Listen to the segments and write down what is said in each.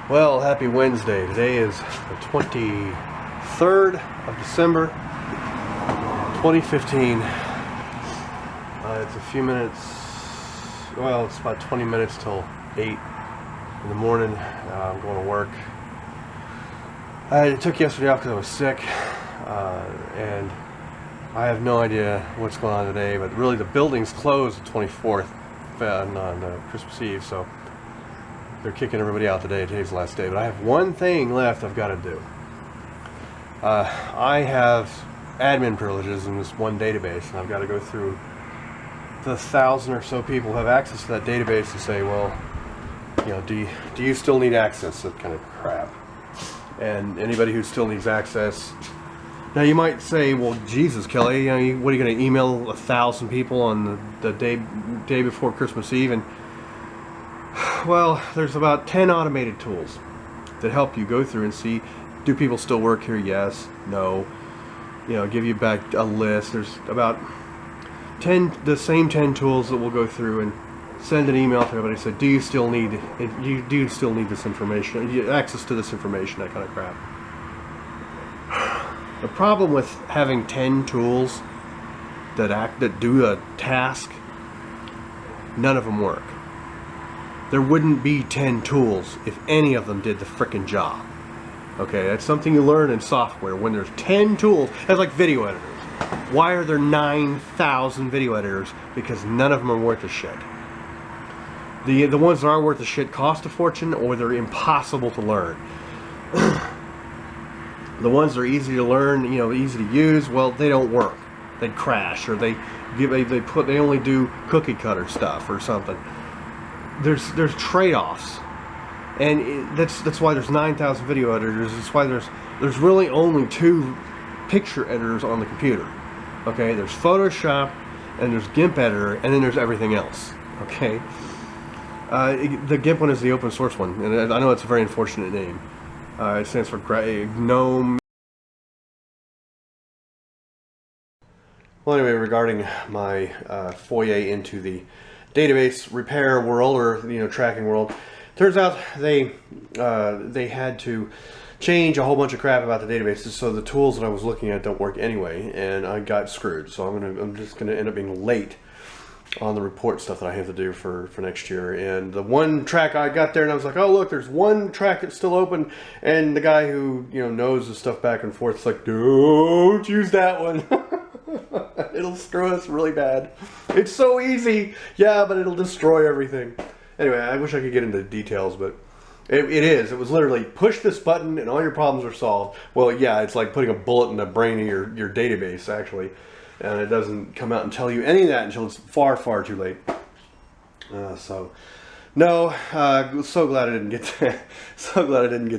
Well, happy Wednesday. Today is the 23rd of December, 2015. It's a few minutes, well, it's about 20 minutes till 8 in the morning. I'm going to work. I took yesterday off because I was sick, and I have no idea what's going on today, but really the building's closed the 24th on Christmas Eve, so they're kicking everybody out today. Today's the last day, but I have one thing left I've got to do. I have admin privileges in this one database, and I've got to go through the 1,000 or so people who have access to that database and say, well, you know, do you still need access? That kind of crap. And anybody who still needs access. Now you might say, well, Jesus, Kelly, you know, what are you going to email 1,000 people on the day before Christmas Eve? And well, there's about 10 automated tools that help you go through and see, do people still work here? Yes, no. You know, give you back a list. There's about the same 10 tools that will go through and send an email to everybody and say, do you still need this information, access to this information, that kind of crap. The problem with having 10 tools that do a task, none of them work. There wouldn't be 10 tools if any of them did the frickin' job. Okay, that's something you learn in software. When there's 10 tools, that's like video editors. Why are there 9,000 video editors? Because none of them are worth a shit. The ones that are worth a shit cost a fortune, or they're impossible to learn. The ones that are easy to learn, you know, easy to use, well, they don't work. They crash, or they only do cookie cutter stuff or something. There's trade-offs, and that's why there's 9,000 video editors. That's why there's really only 2 picture editors on the computer. Okay, there's Photoshop and there's GIMP editor, and then there's everything else. Okay, the GIMP one is the open source one, and I know it's a very unfortunate name. It stands for GNOME. Well, anyway, regarding my foray into the database repair world, or tracking world, turns out they had to change a whole bunch of crap about the databases, so the tools that I was looking at don't work anyway, and I got screwed. So I'm just gonna end up being late on the report stuff that I have to do for next year. And the one track I got there, and I was like, oh look, there's one track that's still open, and the guy who knows the stuff back and forth is like, don't use that one. It'll screw us really bad. It's so easy, yeah, but it'll destroy everything. Anyway, I wish I could get into the details, but it was literally push this button and all your problems are solved. Well, yeah, it's like putting a bullet in the brain of your database, actually. And it doesn't come out and tell you any of that until it's far, far too late. So glad I didn't get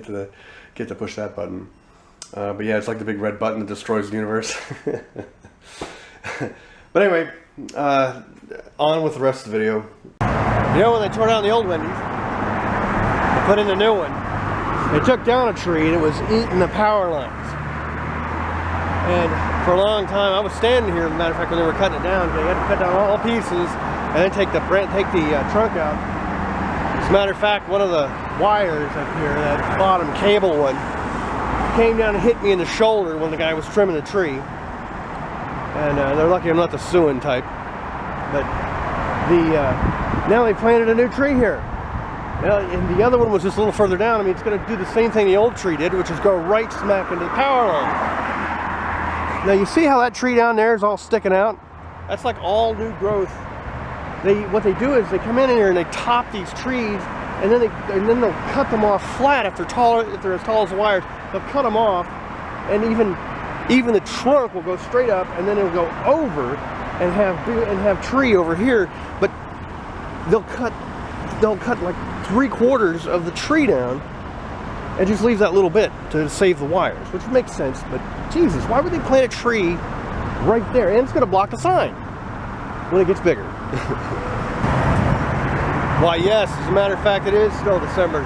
to push that button. But yeah, it's like the big red button that destroys the universe. But anyway, on with the rest of the video. When they tore down the old Wendy's, they put in a new one. They took down a tree and it was eating the power lines. And for a long time, I was standing here, as a matter of fact, when they were cutting it down. They had to cut down all pieces and then take the trunk out. As a matter of fact, one of the wires up here, that bottom cable one, came down and hit me in the shoulder when the guy was trimming the tree. And they're lucky I'm not the suing type. But now they planted a new tree here. And the other one was just a little further down. I mean, it's going to do the same thing the old tree did, which is go right smack into the power line. Now you see how that tree down there is all sticking out? That's like all new growth. What they do is they come in here and they top these trees, and then they'll cut them off flat if they're as tall as the wires. They'll cut them off, and even the trunk will go straight up, and then it'll go over and have tree over here. But they'll cut like 3/4 of the tree down and just leave that little bit to save the wires, which makes sense. But Jesus, why would they plant a tree right there? And it's going to block the sign when it gets bigger. Why, yes, as a matter of fact, it is still December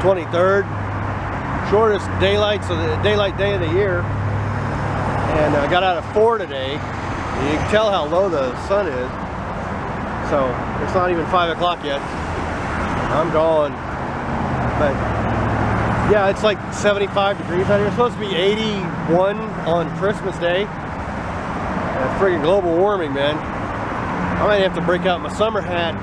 23rd, shortest daylight day of the year. And I got out of 4 today. You can tell how low the sun is. So it's not even 5 o'clock yet. I'm gone. But Yeah, it's like 75 degrees out here. It's supposed to be 81 on Christmas Day. Friggin' global warming, man. I might have to break out my summer hat